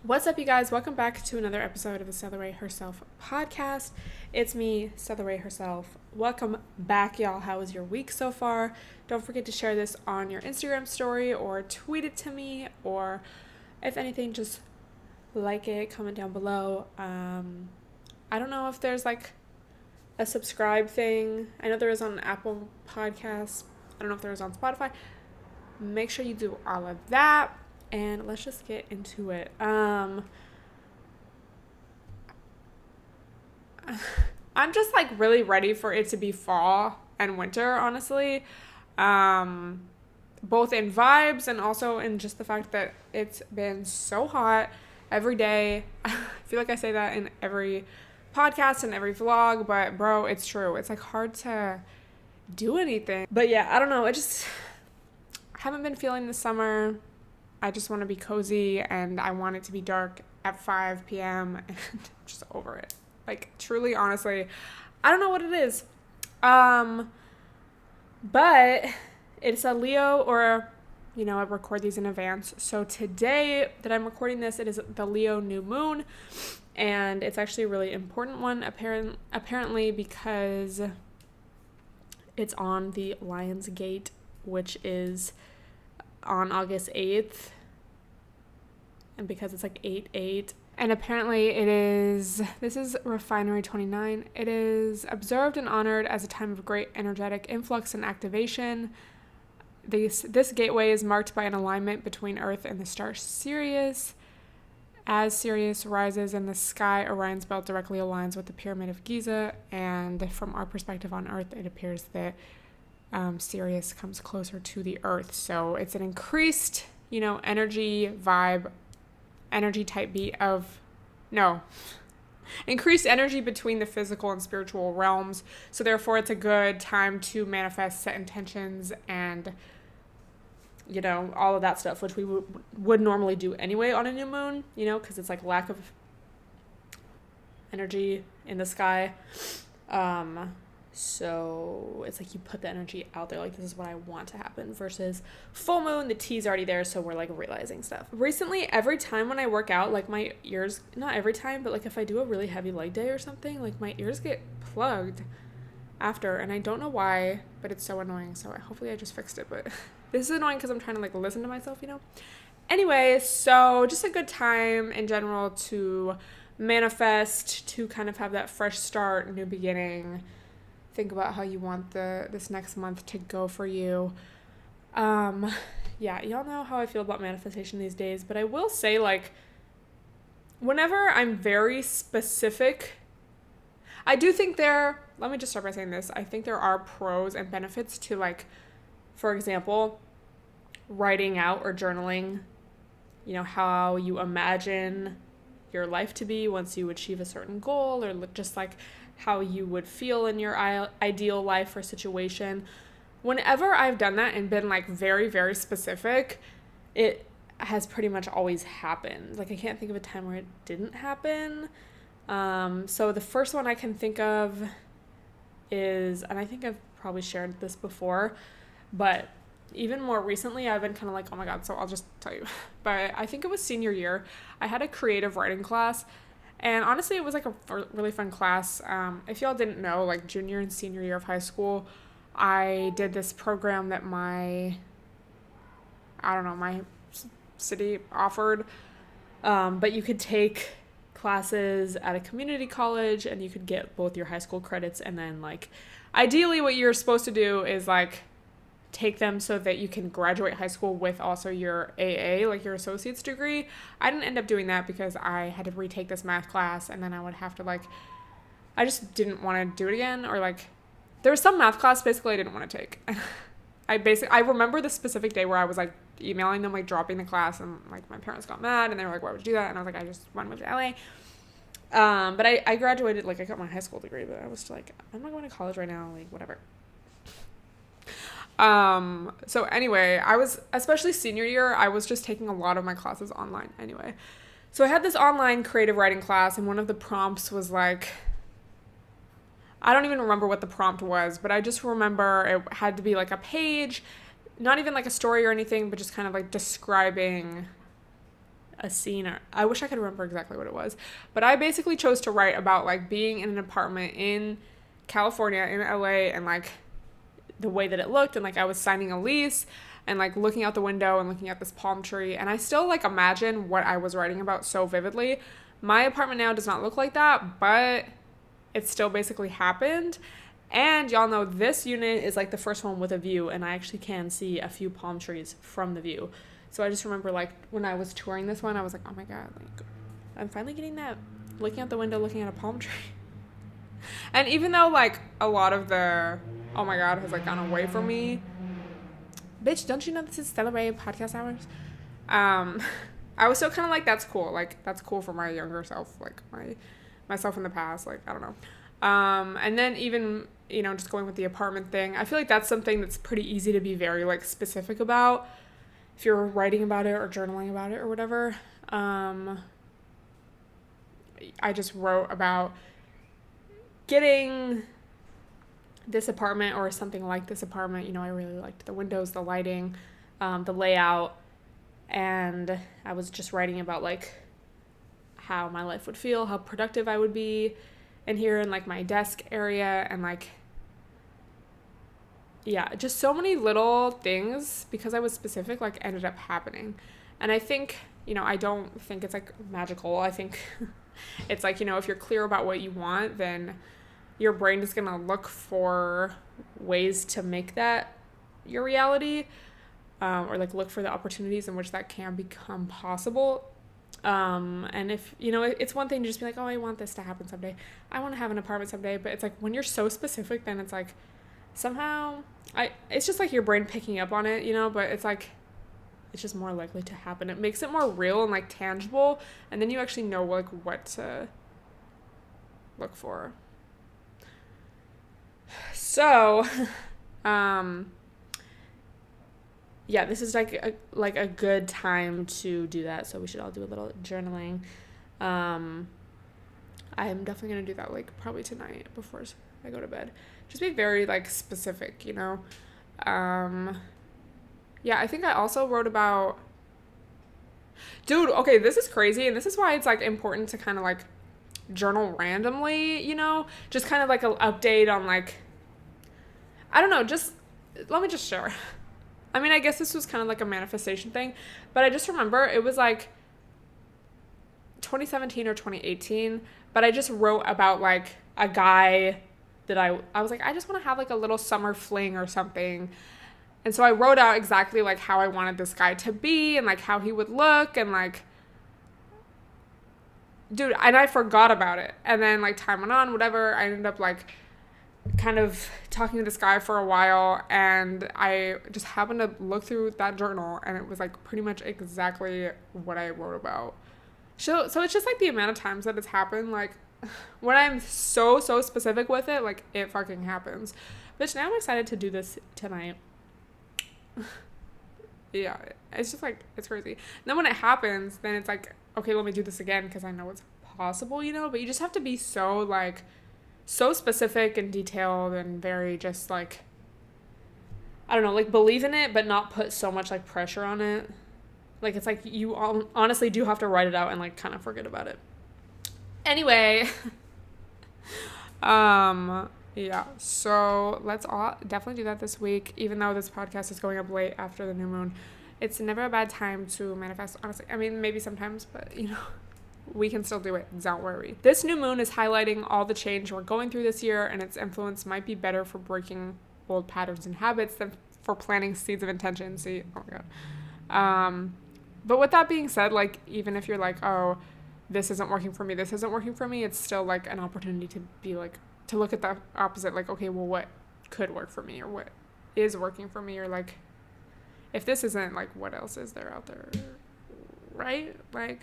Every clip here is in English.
What's up, you guys? Welcome back to another episode of the Stella Herself podcast. It's me, Stella herself. Welcome back, y'all. How was your week so far? Don't forget to share this on your Instagram story or tweet it to me, or if anything, just like it, comment down below. I don't know if there's like a subscribe thing. I know there is on Apple Podcasts. I don't know if there is on Spotify. Make sure you do all of that. And let's just get into it. I'm just like really ready for it to be fall and winter, honestly. Both in vibes and also in just the fact that it's been so hot every day. I feel like I say that in every podcast and every vlog, but bro, it's true. It's like hard to do anything. But yeah, I don't know. I haven't been feeling the summer. I just want to be cozy and I want it to be dark at 5 p.m. and I'm just over it. Like, truly, honestly, I don't know what it is. But it's a Leo, or, I record these in advance. So today that I'm recording this, it is the Leo new moon. And it's actually a really important one, apparently, because it's on the Lion's Gate, which is on August 8th, and because it's like 8/8, and apparently this is Refinery 29, it is observed and honored as a time of great energetic influx and activation. This gateway is marked by an alignment between Earth and the star Sirius. As Sirius rises in the sky, Orion's belt directly aligns with the Pyramid of Giza, and from our perspective on Earth, it appears that Sirius comes closer to the Earth. So it's an increased, energy vibe, energy type beat of, increased energy between the physical and spiritual realms. So therefore it's a good time to manifest, set intentions, and, all of that stuff, which we would normally do anyway on a new moon, because it's like lack of energy in the sky. So it's like you put the energy out there, like this is what I want to happen, versus full moon, the tea's already there, so we're like realizing stuff. Recently, every time when I work out, like my ears, not every time, but like if I do a really heavy leg day or something, like my ears get plugged after, and I don't know why, but it's so annoying. So hopefully I just fixed it, but this is annoying because I'm trying to like listen to myself, Anyway, so just a good time in general to manifest, to kind of have that fresh start, new beginning. Think about how you want this next month to go for you. Yeah, y'all know how I feel about manifestation these days, but I will say, like, whenever I'm very specific, I do think let me just start by saying this. I think there are pros and benefits to, like, for example, writing out or journaling, how you imagine your life to be once you achieve a certain goal, or just like how you would feel in your ideal life or situation. Whenever I've done that and been like very, very specific, it has pretty much always happened. Like I can't think of a time where it didn't happen. So the first one I can think of is, and I think I've probably shared this before, but even more recently, I've been kind of like, oh my God, so I'll just tell you. But I think it was senior year. I had a creative writing class, and honestly, it was like a really fun class. If y'all didn't know, like junior and senior year of high school, I did this program that my city offered. But you could take classes at a community college and you could get both your high school credits, and then like ideally what you're supposed to do is like take them so that you can graduate high school with also your AA, like your associate's degree. I didn't end up doing that because I had to retake this math class, and then I would have to like, I just didn't want to do it again, or like there was some math class basically I didn't want to take. I remember the specific day where I was like emailing them, like dropping the class, and like my parents got mad and they were like, why would you do that? And I was like, I just want to move to LA. But I graduated, like I got my high school degree, but I was like, I'm not going to college right now, like whatever. So anyway, I was, especially senior year, I was just taking a lot of my classes online anyway. So I had this online creative writing class, and one of the prompts was like, I don't even remember what the prompt was, but I just remember it had to be like a page, not even like a story or anything, but just kind of like describing a scene, or I wish I could remember exactly what it was, but I basically chose to write about like being in an apartment in California, in LA, and like the way that it looked, and like I was signing a lease and like looking out the window and looking at this palm tree, and I still like imagine what I was writing about so vividly. My apartment now does not look like that, but it still basically happened. And y'all know this unit is like the first one with a view, and I actually can see a few palm trees from the view. So I just remember like when I was touring this one, I was like, oh my god, like I'm finally getting that, looking out the window, looking at a palm tree. And even though like a lot of the oh my god has like gone away from me, bitch, don't you know this is Stella podcast hours? I was still kind of like, that's cool, like that's cool for my younger self, like myself in the past, like I don't know. And then even, you know, just going with the apartment thing, I feel like that's something that's pretty easy to be very like specific about if you're writing about it or journaling about it or whatever. I just wrote about getting this apartment or something like this apartment. You know, I really liked the windows, the lighting, the layout, and I was just writing about like how my life would feel, how productive I would be in here in like my desk area, and like yeah, just so many little things, because I was specific, like ended up happening. And I think, you know, I don't think it's like magical. I think it's like, you know, if you're clear about what you want, then your brain is gonna look for ways to make that your reality, or like look for the opportunities in which that can become possible. And if, you know, it's one thing to just be like, oh, I want this to happen someday, I want to have an apartment someday, but it's like when you're so specific, then it's like somehow it's just like your brain picking up on it, you know, but it's like it's just more likely to happen. It makes it more real and like tangible, and then you actually know like what to look for. So yeah, this is like a good time to do that, so we should all do a little journaling. I'm definitely gonna do that like probably tonight before I go to bed. Just be very like specific, you know. Yeah, I think I also wrote about, dude, okay, this is crazy, and this is why it's like important to kind of like journal randomly, you know, just kind of like an update on like, I don't know, just let me just share. I mean, I guess this was kind of like a manifestation thing, but I just remember it was like 2017 or 2018, but I just wrote about like a guy that I was like, I just want to have like a little summer fling or something. And so I wrote out exactly like how I wanted this guy to be and like how he would look, and like, dude, and I forgot about it. And then like time went on, whatever, I ended up like kind of talking to this guy for a while, and I just happened to look through that journal, and it was like pretty much exactly what I wrote about. So it's just like the amount of times that it's happened, like when I'm so specific with it, like it fucking happens. Bitch, now I'm excited to do this tonight. Yeah, it's just like, it's crazy. And then when it happens, then it's like, okay, let me do this again, because I know it's possible, you know. But you just have to be so like so specific and detailed and very just like, I don't know, like believe in it, but not put so much like pressure on it. Like it's like you honestly do have to write it out and like kind of forget about it. Anyway, yeah, so let's all definitely do that this week, even though this podcast is going up late after the new moon. It's never a bad time to manifest, honestly. I mean, maybe sometimes, but you know, we can still do it. Don't worry. This new moon is highlighting all the change we're going through this year, and its influence might be better for breaking old patterns and habits than for planting seeds of intention. See, oh my god. But with that being said, like, even if you're like, oh, this isn't working for me, it's still like an opportunity to be like, to look at the opposite, like, okay, well, what could work for me, or what is working for me, or like, if this isn't, like, what else is there out there, right? Like,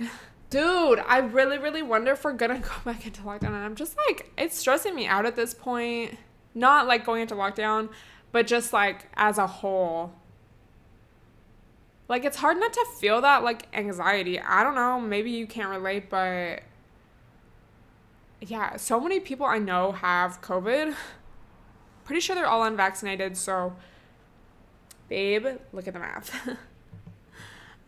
dude, I really wonder if we're gonna go back into lockdown, and I'm just like, it's stressing me out at this point. Not like going into lockdown, but just like as a whole. Like, it's hard not to feel that like anxiety. I don't know, maybe you can't relate, but yeah, so many people I know have COVID. Pretty sure they're all unvaccinated, so babe, look at the math.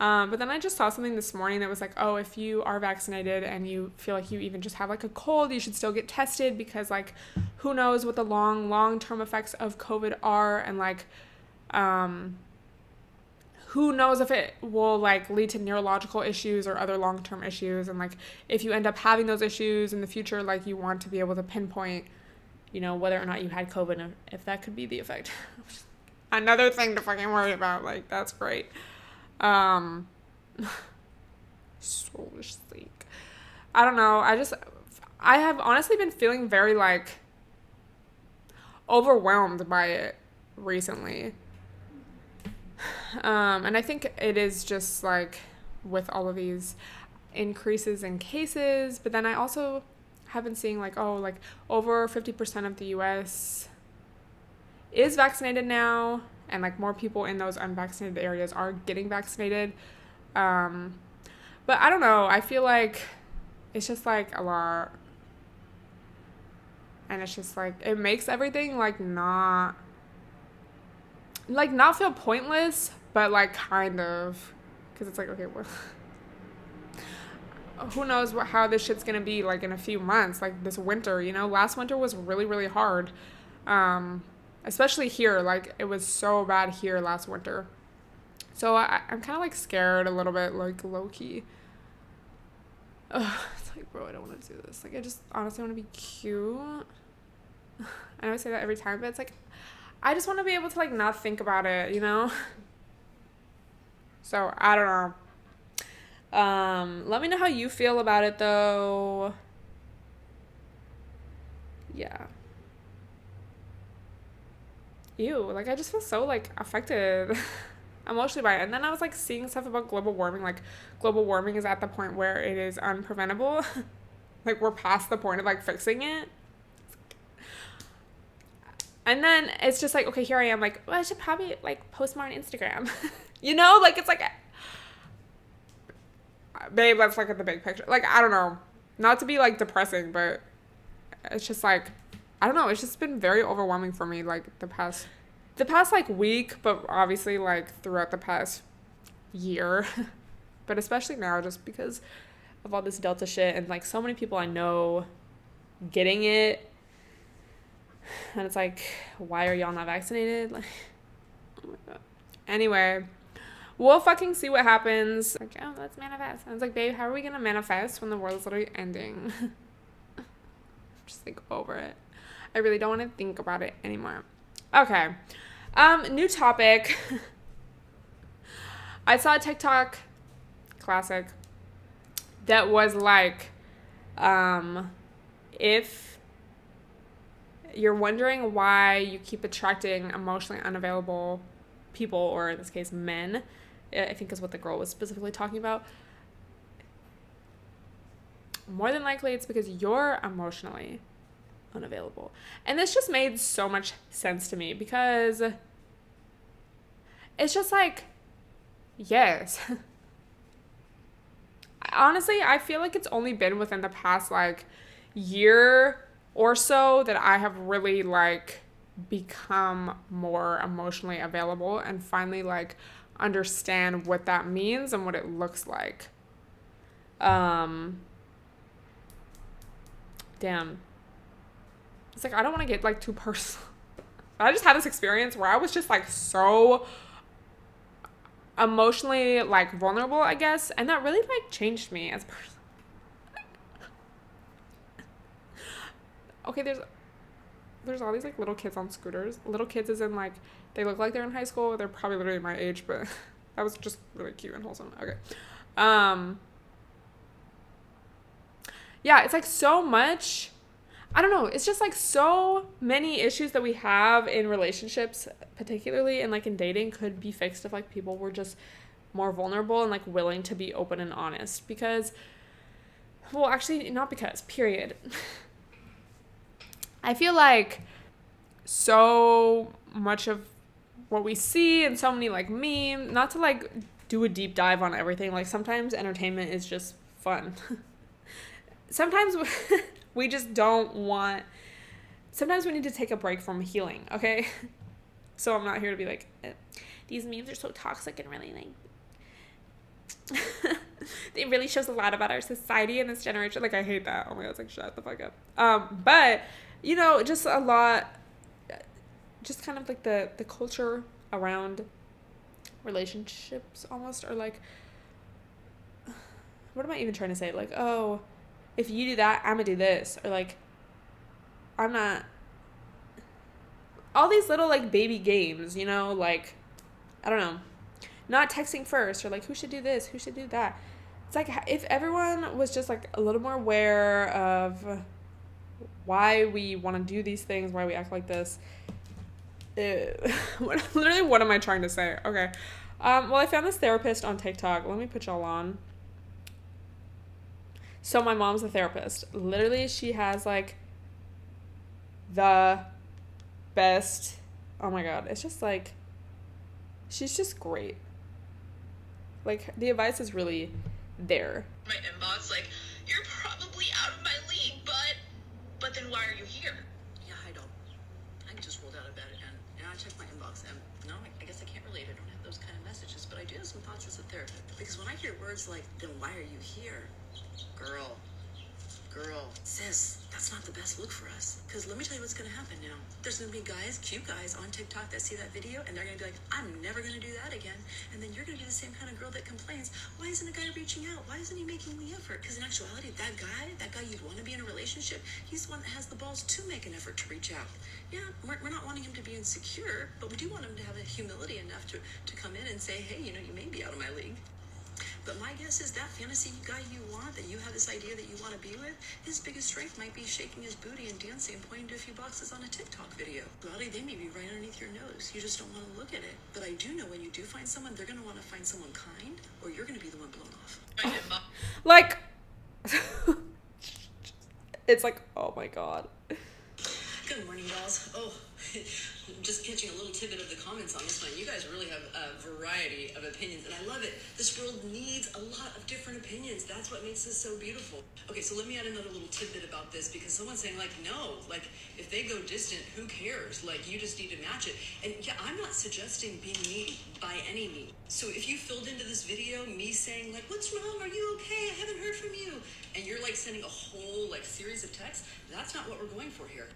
But then I just saw something this morning that was like, oh, if you are vaccinated and you feel like you even just have like a cold, you should still get tested because like who knows what the long-term effects of COVID are, and like who knows if it will like lead to neurological issues or other long-term issues, and like if you end up having those issues in the future, like you want to be able to pinpoint, you know, whether or not you had COVID and if that could be the effect. Another thing to fucking worry about. Like, that's great. So sleek. I don't know. I have honestly been feeling very like overwhelmed by it recently. And I think it is just like with all of these increases in cases, but then I also have been seeing like, oh, like over 50% of the US is vaccinated now, and like more people in those unvaccinated areas are getting vaccinated. But I don't know, I feel like it's just like a lot, and it's just like it makes everything like not feel pointless, but like kind of, because it's like, okay, well, who knows how this shit's gonna be like in a few months, like this winter, you know. Last winter was really, really hard, especially here. Like it was so bad here last winter, so I'm kind of like scared a little bit, like low-key. It's like, bro, I don't want to do this. Like I just honestly want to be cute. I know I say that every time, but it's like I just want to be able to like not think about it, you know. So I don't know. Let me know how you feel about it though. Yeah. Ew, like I just feel so like affected emotionally by it. And then I was like seeing stuff about global warming, like global warming is at the point where it is unpreventable. Like we're past the point of like fixing it. And then it's just like, okay, here I am like, well, I should probably like post more on Instagram. You know, like it's like, babe, let's look at the big picture. Like, I don't know, not to be like depressing, but it's just like, I don't know, it's just been very overwhelming for me like the past like week, but obviously like throughout the past year. But especially now, just because of all this Delta shit and like so many people I know getting it, and it's like, why are y'all not vaccinated? Like, oh my god. Anyway, we'll fucking see what happens. Like, oh, let's manifest. And it's like, babe, how are we gonna manifest when the world is literally ending? Just like over it. I really don't want to think about it anymore. Okay. New topic. I saw a TikTok classic that was like, if you're wondering why you keep attracting emotionally unavailable people, or in this case, men, I think is what the girl was specifically talking about, more than likely it's because you're emotionally unavailable. And this just made so much sense to me, because it's just like, yes. Honestly, I feel like it's only been within the past like year or so that I have really like become more emotionally available and finally like understand what that means and what it looks like. Damn. It's like, I don't want to get like too personal. I just had this experience where I was just like so emotionally like vulnerable, I guess, and that really like changed me as a person. Okay, there's all these like little kids on scooters. Little kids as in like they look like they're in high school. They're probably literally my age, but that was just really cute and wholesome. Okay. Yeah, it's like so much, I don't know, it's just like so many issues that we have in relationships, particularly and like in dating, could be fixed if like people were just more vulnerable and like willing to be open and honest. Because, well, actually not because, period. I feel like so much of what we see and so many like memes, not to like do a deep dive on everything, like sometimes entertainment is just fun. Sometimes we just don't want, sometimes we need to take a break from healing, okay? So I'm not here to be like, these memes are so toxic and really like it really shows a lot about our society in this generation. Like, I hate that. Oh my god, it's like, shut the fuck up. But, you know, just a lot, just kind of like the culture around relationships almost, or like, what am I even trying to say? Like, oh, if you do that, I'm gonna do this. Or like, I'm not, all these little like baby games, you know, like, I don't know, not texting first, or like, who should do this, who should do that. It's like, if everyone was just like a little more aware of why we want to do these things, why we act like this. Literally, what am I trying to say? Okay. Well, I found this therapist on TikTok. Let me put y'all on. So my mom's a therapist. Literally, she has like the best. Oh my god, it's just like, she's just great. Like, the advice is really there. My inbox, like, you're probably out of my league, but then why are you here? Yeah, I just rolled out of bed and I checked my inbox and no, I guess I can't relate. I don't have those kind of messages, but I do have some thoughts as a therapist. Because when I hear words like, then why are you here? Girl, sis, that's not the best look for us. Because let me tell you what's going to happen now. There's going to be guys, cute guys on TikTok that see that video and they're going to be like, I'm never going to do that again. And then you're going to be the same kind of girl that complains, why isn't a guy reaching out? Why isn't he making the effort? Because in actuality, that guy you'd want to be in a relationship, he's the one that has the balls to make an effort to reach out. Yeah, we're not wanting him to be insecure, but we do want him to have the humility enough to come in and say, hey, you know, you may be out of my league. But my guess is that fantasy guy you want, that you have this idea that you want to be with, his biggest strength might be shaking his booty and dancing and pointing to a few boxes on a TikTok video. Probably they may be right underneath your nose. You just don't want to look at it. But I do know when you do find someone, they're going to want to find someone kind, or you're going to be the one blown off. Like, it's like, oh my god. Good morning, dolls. Oh, just catching a little tidbit of the comments on this one. You guys really have a variety of opinions, and I love it. This world needs a lot of different opinions. That's what makes this so beautiful. Okay, so let me add another little tidbit about this, because someone's saying, like, no, like, if they go distant, who cares? Like, you just need to match it. And yeah, I'm not suggesting being needy by any means. So if you filled into this video me saying, like, what's wrong? Are you okay? I haven't heard from you. And you're, like, sending a whole, like, series of texts, that's not what we're going for here.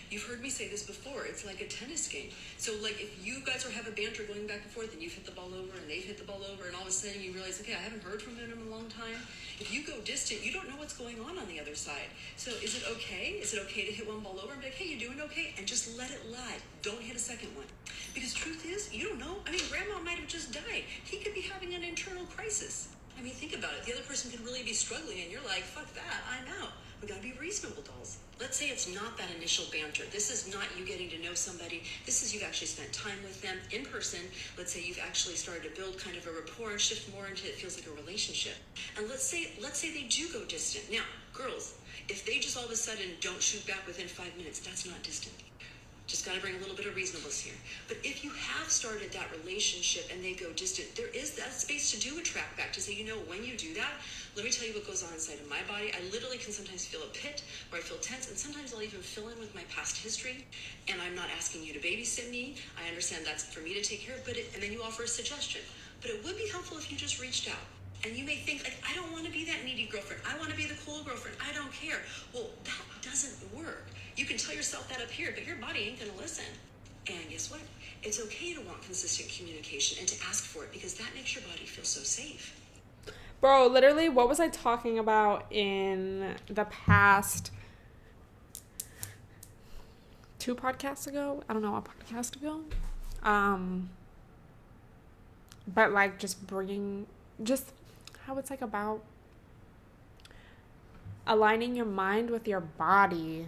You've heard me say this before. It's like a tennis game. So, like, if you guys have a banter going back and forth and you've hit the ball over and they've hit the ball over and all of a sudden you realize, okay, I haven't heard from him in a long time. If you go distant, you don't know what's going on the other side. So is it okay? Is it okay to hit one ball over and be like, hey, you doing okay? And just let it lie. Don't hit a second one. Because truth is, you don't know. I mean, grandma might have just died. He could be having an internal crisis. I mean, think about it. The other person could really be struggling and you're like, fuck that, I'm out. We gotta be reasonable, dolls. Let's say it's not that initial banter. This is not you getting to know somebody. This is you've actually spent time with them in person. Let's say you've actually started to build kind of a rapport and shift more into it feels like a relationship. And let's say they do go distant. Now, girls, if they just all of a sudden don't shoot back within 5 minutes, that's not distant. Just got to bring a little bit of reasonableness here. But if you have started that relationship and they go distant, there is that space to do a track back to say, you know, when you do that, let me tell you what goes on inside of my body. I literally can sometimes feel a pit or I feel tense, and sometimes I'll even fill in with my past history. And I'm not asking you to babysit me. I understand that's for me to take care of, and then you offer a suggestion. But it would be helpful if you just reached out. And you may think, like, I don't want to be that needy girlfriend. I want to be the cool girlfriend. I don't care. Well, that doesn't work. You can tell yourself that up here, but your body ain't going to listen. And guess what? It's okay to want consistent communication and to ask for it, because that makes your body feel so safe. Bro, literally, what was I talking about in the past 2 podcasts ago? I don't know, a podcast ago? But, like, just how it's, like, about aligning your mind with your body.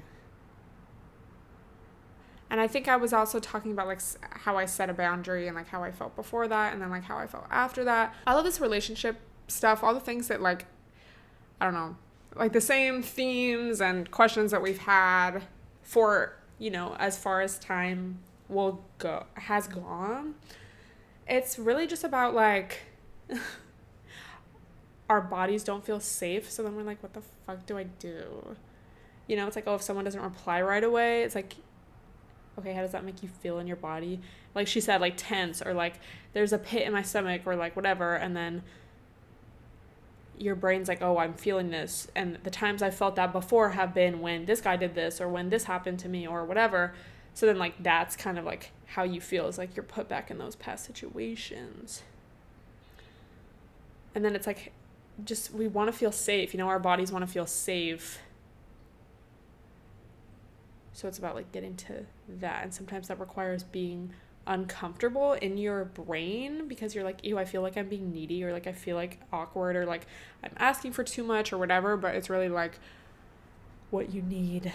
And I think I was also talking about, like, how I set a boundary and, like, how I felt before that and then, like, how I felt after that. All of this relationship stuff, all the things that, like, I don't know, like, the same themes and questions that we've had for, you know, as far as time has gone. It's really just about, like, our bodies don't feel safe, so then we're like, what the fuck do I do? You know, it's like, oh, if someone doesn't reply right away, it's like, okay, how does that make you feel in your body? Like she said, like, tense, or like there's a pit in my stomach, or like whatever. And then your brain's like, oh, I'm feeling this, and the times I felt that before have been when this guy did this or when this happened to me or whatever. So then like that's kind of like how you feel, is like you're put back in those past situations. And then it's like, just, we want to feel safe, you know, our bodies want to feel safe. So it's about like getting to that, and sometimes that requires being uncomfortable in your brain, because you're like, ew, I feel like I'm being needy, or like I feel like awkward, or like I'm asking for too much or whatever, but it's really like what you need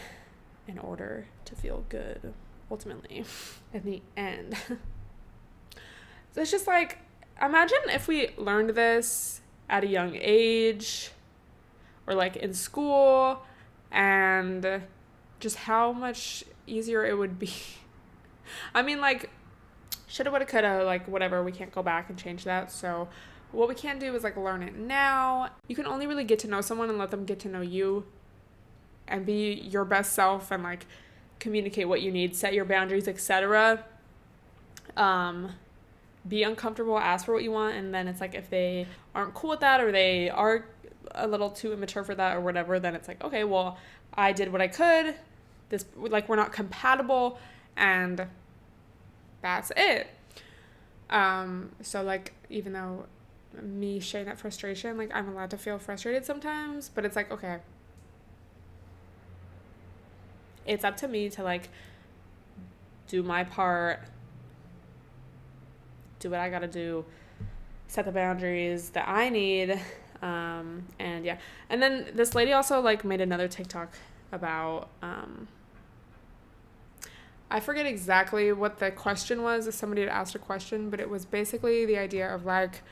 in order to feel good ultimately in the end. So it's just like, imagine if we learned this at a young age, or like in school, and just how much easier it would be. I mean, like, shoulda, woulda, coulda, like, whatever, we can't go back and change that. So what we can do is like learn it now. You can only really get to know someone and let them get to know you and be your best self, and like communicate what you need, set your boundaries, etc. Be uncomfortable, ask for what you want, and then it's like, if they aren't cool with that, or they are a little too immature for that or whatever, then it's like, okay, well, I did what I could. This, like, we're not compatible, and that's it. So like, even though me sharing that frustration, like, I'm allowed to feel frustrated sometimes, but it's like, okay, it's up to me to like do my part, do what I gotta do, set the boundaries that I need. And yeah. And then this lady also like made another TikTok about, I forget exactly what the question was, if somebody had asked a question, but it was basically the idea of like,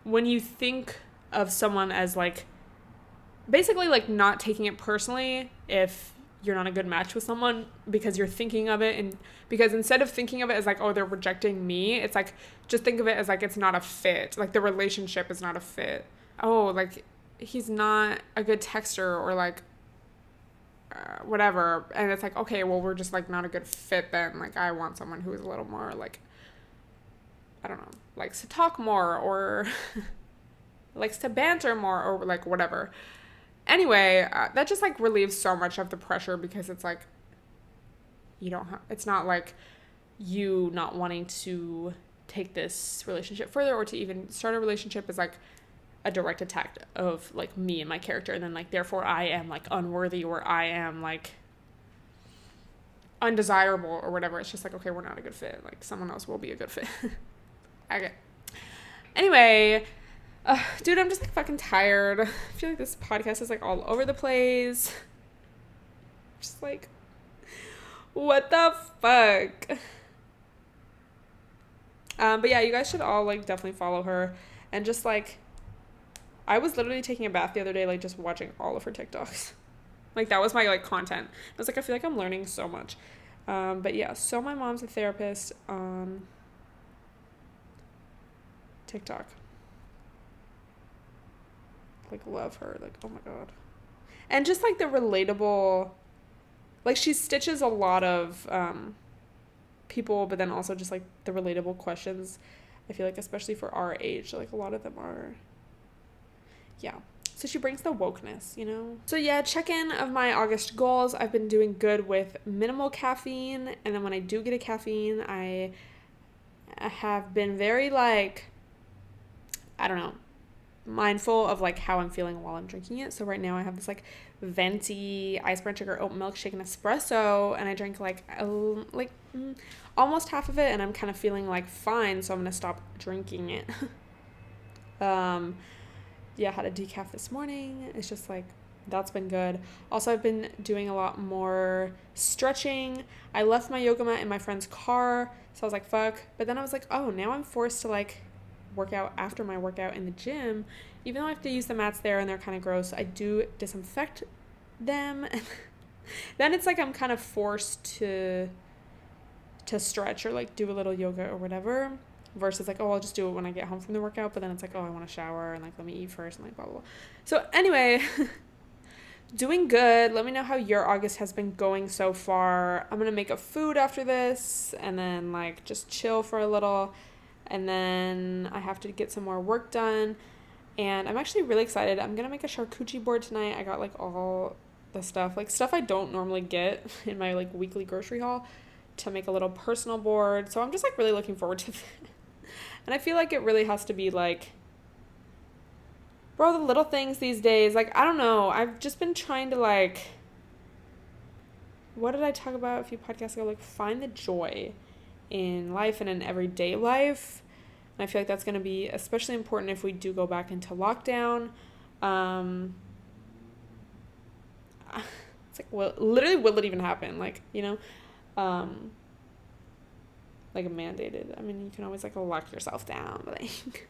when you think of someone as like, basically like not taking it personally if you're not a good match with someone, because you're thinking of it, and because instead of thinking of it as like, oh, they're rejecting me, it's like, just think of it as like, it's not a fit, like the relationship is not a fit. Oh, like he's not a good texter, or like whatever, and it's like, okay, well, we're just like not a good fit then. Like, I want someone who is a little more like, I don't know, likes to talk more, or likes to banter more, or like whatever. Anyway, that just like relieves so much of the pressure, because it's like, you don't it's not like you not wanting to take this relationship further, or to even start a relationship is like a direct attack of like me and my character, and then like, therefore I am like unworthy, or I am like undesirable, or whatever. It's just like, okay, we're not a good fit, like someone else will be a good fit. Okay. Anyway, dude, I'm just like fucking tired. I feel like this podcast is like all over the place. Just like, what the fuck? But yeah, you guys should all like definitely follow her, and just like, I was literally taking a bath the other day, like just watching all of her TikToks. Like, that was my like content. I was like, I feel like I'm learning so much. But yeah, so my mom's a therapist on TikTok. Like, love her, like, oh my god. And just like the relatable, like, she stitches a lot of people, but then also just like the relatable questions, I feel like, especially for our age, like a lot of them are, yeah. So she brings the wokeness, you know? So yeah, check-in of my August goals. I've been doing good with minimal caffeine, and then when I do get a caffeine, I have been very like, I don't know, mindful of like how I'm feeling while I'm drinking it. So right now I have this like venti ice brown sugar oat milk shaken espresso, and I drink like almost half of it, and I'm kind of feeling like fine, so I'm gonna stop drinking it. Yeah, I had a decaf this morning. It's just like, that's been good. Also, I've been doing a lot more stretching. I left my yoga mat in my friend's car, so I was like, fuck. But then I was like, oh, now I'm forced to like work out after my workout in the gym. Even though I have to use the mats there and they're kind of gross, I do disinfect them. Then it's like I'm kind of forced to stretch or like do a little yoga or whatever, versus like, oh, I'll just do it when I get home from the workout. But then it's like, oh, I want to shower and like, let me eat first and like blah blah blah. So anyway, doing good. Let me know how your August has been going so far. I'm gonna make a food after this, and then like just chill for a little. And then I have to get some more work done. And I'm actually really excited. I'm going to make a charcuterie board tonight. I got like all the stuff, like stuff I don't normally get in my like weekly grocery haul, to make a little personal board. So I'm just like really looking forward to that. And I feel like it really has to be like, bro, the little things these days. Like, I don't know. I've just been trying to like, what did I talk about a few podcasts ago? Like, find the joy in life and in everyday life. And I feel like that's going to be especially important if we do go back into lockdown. It's like, well, literally, will it even happen? Like, you know, like mandated. I mean, you can always like lock yourself down, but like,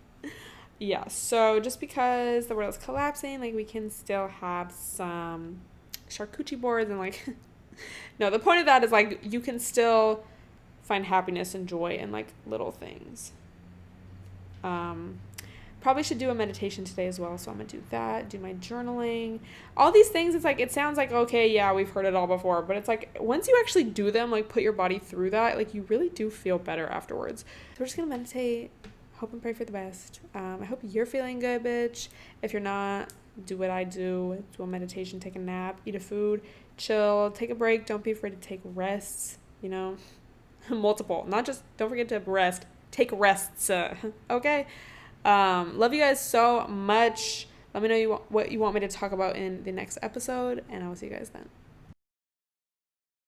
yeah. So just because the world is collapsing, like we can still have some charcuterie boards and like, no, the point of that is like you can still find happiness and joy in like little things. Probably should do a meditation today as well, so I'm gonna do that, do my journaling, all these things. It's like, it sounds like, okay, yeah, we've heard it all before, but it's like once you actually do them, like put your body through that, like you really do feel better afterwards. So we're just gonna meditate, hope and pray for the best. I hope you're feeling good, bitch. If you're not, do what I do a meditation, take a nap, eat a food, chill, take a break. Don't be afraid to take rests, you know. Multiple, not just, don't forget to rest, take rests. Okay. Love you guys so much. Let me know what you want me to talk about in the next episode, and I will see you guys then.